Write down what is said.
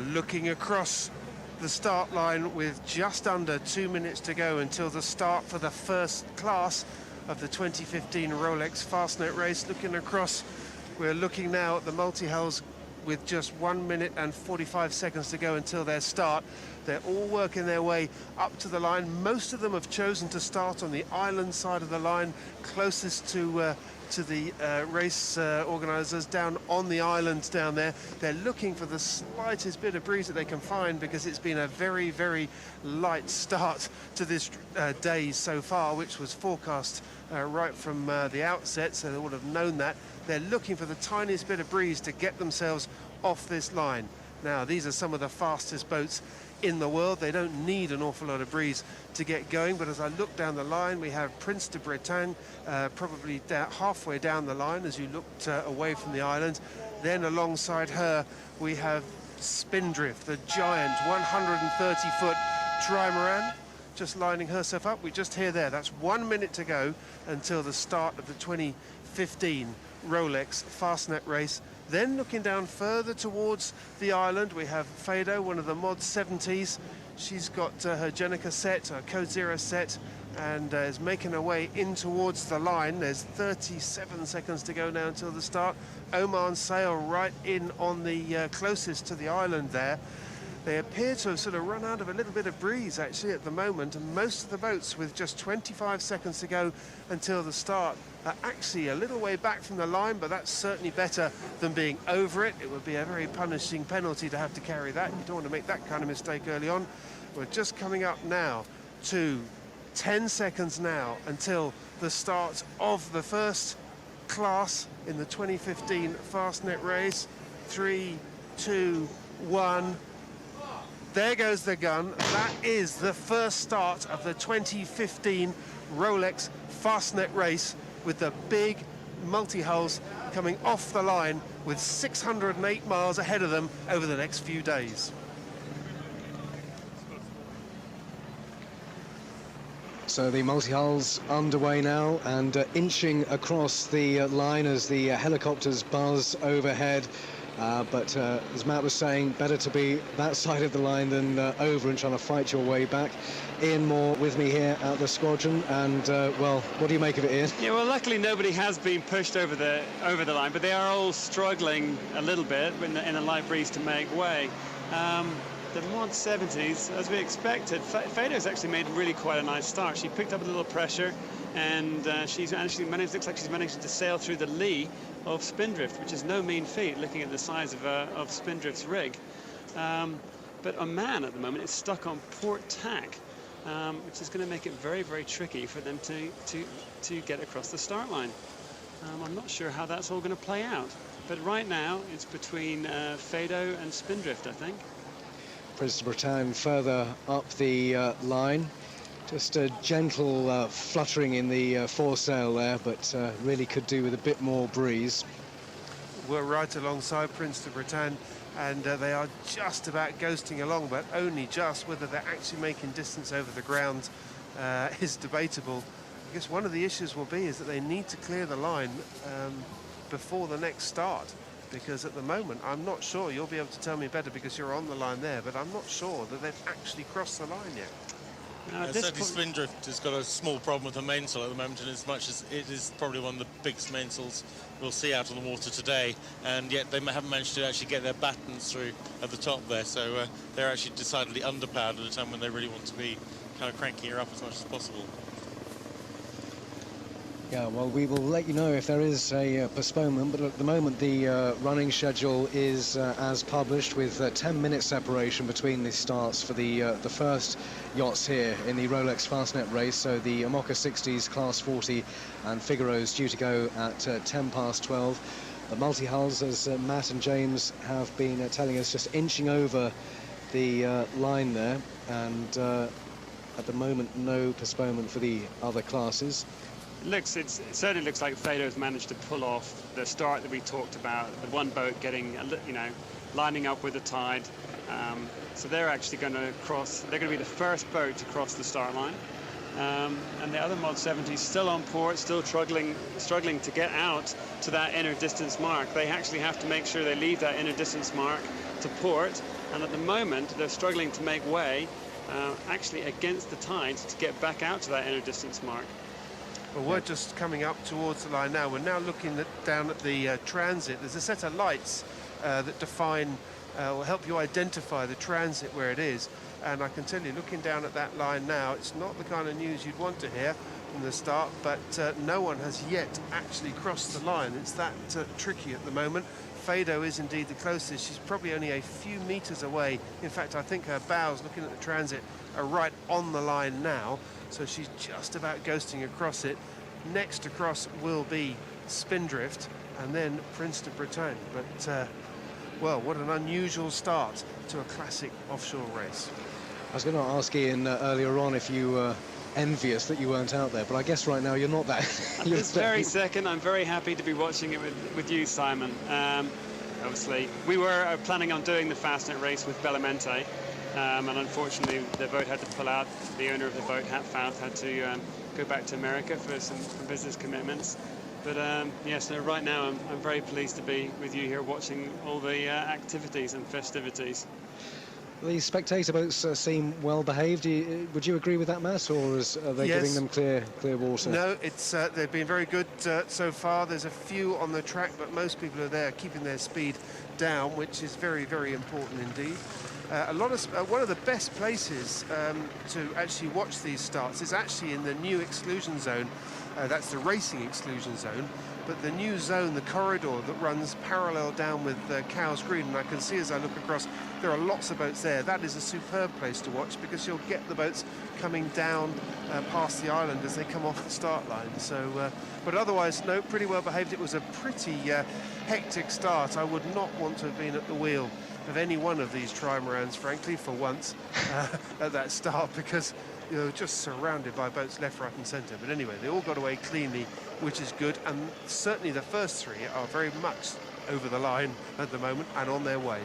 looking across the start line with just under 2 minutes to go until the start for the first class of the 2015 Rolex Fastnet race. Looking across, we're looking now at the multi-hulls with just 1 minute and 45 seconds to go until their start. They're all working their way up to the line. Most of them have chosen to start on the island side of the line, closest to the race organisers down on the island down there. They're looking for the slightest bit of breeze that they can find, because it's been a very, very light start to this day so far, which was forecast right from the outset, so they would have known that. They're looking for the tiniest bit of breeze to get themselves off this line. Now, these are some of the fastest boats in the world. They don't need an awful lot of breeze to get going, but as I look down the line, we have Prince de Bretagne probably halfway down the line as you looked away from the island. Then alongside her we have Spindrift, the giant 130-foot trimaran, just lining herself up. We just hear there, that's 1 minute to go until the start of the 2015 Rolex Fastnet race. Then looking down further towards the island, we have Phaedo, one of the Mod 70s. She's got her Jenica set, her Code Zero set, and is making her way in towards the line. There's 37 seconds to go now until the start. Oman Sail right in on the closest to the island there. They appear to have sort of run out of a little bit of breeze actually at the moment, and most of the boats with just 25 seconds to go until the start are actually a little way back from the line, but that's certainly better than being over it. It would be a very punishing penalty to have to carry that. You don't want to make that kind of mistake early on. We're just coming up now to 10 seconds now until the start of the first class in the 2015 Fastnet race. 3, 2, 1. There goes the gun. That is the first start of the 2015 Rolex Fastnet race, with the big multi-hulls coming off the line with 608 miles ahead of them over the next few days. So the multi-hulls underway now and inching across the line as the helicopters buzz overhead. But as Matt was saying, better to be that side of the line than over and trying to fight your way back. Ian Moore with me here at the squadron, and well, what do you make of it, Ian? Yeah, well, luckily nobody has been pushed over the line, but they are all struggling a little bit in a light breeze to make way. The Mod 70s, as we expected, Phaedo's actually made really quite a nice start. She picked up a little pressure, and she's actually managed, looks like she's managed to sail through the lee of Spindrift, which is no mean feat looking at the size of Spindrift's rig. But Oman at the moment is stuck on port tack, which is going to make it very, very tricky for them to get across the start line. I'm not sure how that's all going to play out, but right now it's between Phaedo and Spindrift, I think. Prince de Bretagne further up the line. Just a gentle fluttering in the foresail there, but really could do with a bit more breeze. We're right alongside Prince de Bretagne, and they are just about ghosting along, but only just. Whether they're actually making distance over the ground is debatable. I guess one of the issues will be is that they need to clear the line before the next start, because at the moment, I'm not sure, you'll be able to tell me better because you're on the line there, but I'm not sure that they've actually crossed the line yet. Certainly Spindrift has got a small problem with the mainsail at the moment, and as much as it is probably one of the biggest mainsails we'll see out on the water today, and yet they haven't managed to actually get their battens through at the top there, so they're actually decidedly underpowered at a time when they really want to be kind of cranking her up as much as possible. Yeah, well, we will let you know if there is a postponement, but at the moment the running schedule is as published, with 10-minute separation between the starts for the first yachts here in the Rolex Fastnet race. So the Amoca 60s, Class 40 and Figaro's due to go at 12:10. The multi-hulls, as Matt and James have been telling us, just inching over the line there, and at the moment no postponement for the other classes. It certainly looks like Phaedo's managed to pull off the start that we talked about, the one boat getting, lining up with the tide. So they're actually going to cross, they're going to be the first boat to cross the start line. And the other Mod 70s still on port, still struggling to get out to that inner distance mark. They actually have to make sure they leave that inner distance mark to port, and at the moment they're struggling to make way actually against the tide to get back out to that inner distance mark. Well, we're just coming up towards the line now. We're now looking down at the transit. There's a set of lights that define, will help you identify the transit where it is. And I can tell you, looking down at that line now, it's not the kind of news you'd want to hear from the start, but no one has yet actually crossed the line. It's that tricky at the moment. Phaedo is indeed the closest. She's probably only a few meters away. In fact, I think her bows, looking at the transit, are right on the line now. So she's just about ghosting across it. Next across will be Spindrift and then Prince de Bretagne. But, well, what an unusual start to a classic offshore race. I was going to ask Ian earlier on if you were envious that you weren't out there, but I guess right now you're not that. This very second, I'm very happy to be watching it with you, Simon. Obviously, we were planning on doing the Fastnet race with Bellamente, and unfortunately the boat had to pull out. The owner of the boat, Hatfouth, had to go back to America for some business commitments. But yes, no, right now I'm very pleased to be with you here watching all the activities and festivities. The spectator boats seem well behaved. Would you agree with that, Matt, or are they giving them clear water? No, it's they've been very good so far. There's a few on the track, but most people are there keeping their speed down, which is very, very important indeed. One of the best places to actually watch these starts is actually in the new exclusion zone. That's the racing exclusion zone, but the new zone, the corridor that runs parallel down with Cowes Green, and I can see as I look across, there are lots of boats there. That is a superb place to watch because you'll get the boats coming down past the island as they come off the start line. So, but otherwise, no, pretty well behaved. It was a pretty hectic start. I would not want to have been at the wheel of any one of these trimarans, frankly, for once at that start, because you're just surrounded by boats left, right and centre. But anyway, they all got away cleanly, which is good, and certainly the first three are very much over the line at the moment and on their way.